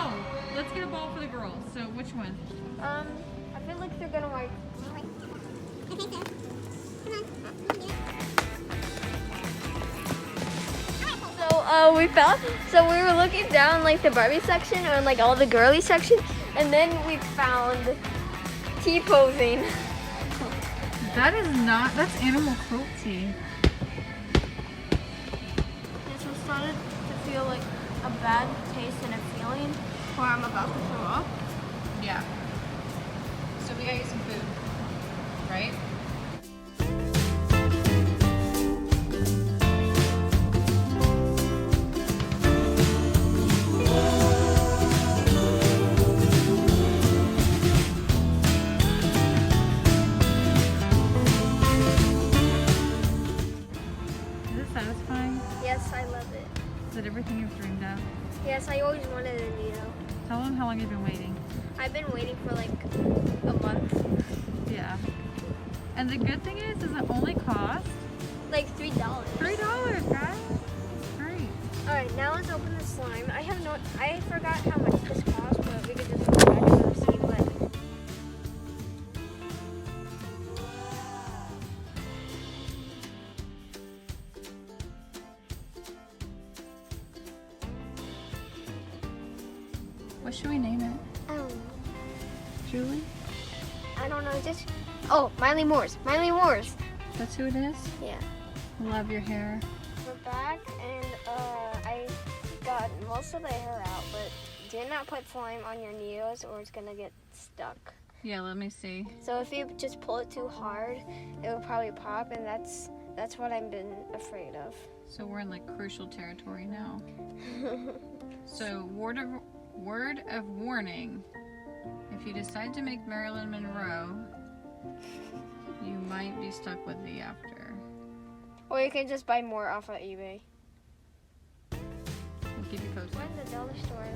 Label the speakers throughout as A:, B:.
A: No! Let's get a ball for the girls. So which one?
B: I feel like they're gonna like. So we were looking down like the Barbie section or like all the girly section, and then we found T-posing.
A: That is not, that's animal cruelty.
B: This was started to feel like a bad taste and a feeling where I'm about to throw up.
A: Yeah. So we gotta get some food, right? Is it satisfying?
B: Yes, I love it.
A: Is it everything you've dreamed of?
B: Yes, I always wanted a Nee-Doh.
A: Tell them how long you've been waiting.
B: I've been waiting for like a month.
A: Yeah. And the good thing is it only costs
B: Like $3.
A: $3, guys. Great.
B: Alright, now let's open the slime. I forgot how much this cost, but we could just go back and receipt. But
A: What should we name it? Julie?
B: I don't know, just Miley Moores. Miley Moores.
A: That's who it is?
B: Yeah.
A: Love your hair.
B: We're back, and I got most of the hair out, but do not put slime on your needles or it's gonna get stuck.
A: Yeah, let me see.
B: So if you just pull it too hard, it will probably pop, and that's what I've been afraid of.
A: So we're in like crucial territory now. So word of warning. If you decide to make Marilyn Monroe, you might be stuck with me after.
B: Or you can just buy more off of eBay.
A: We'll keep you posted.
B: We're in the dollar store.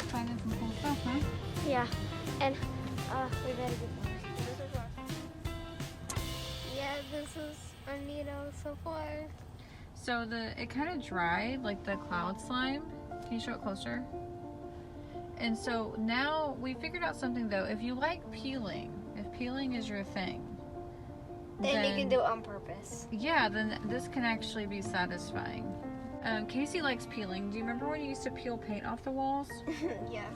A: Finding some cool stuff, huh?
B: Yeah, and we better get this is our. Yeah, this is our Nee-Doh so far.
A: So it kind of dried, like the cloud slime. Can you show it closer? And so now we figured out something though. If you like peeling, if peeling is your thing,
B: Then you can do it on purpose.
A: Yeah, then this can actually be satisfying. Casey likes peeling. Do you remember when you used to peel paint off the walls?
B: Yes.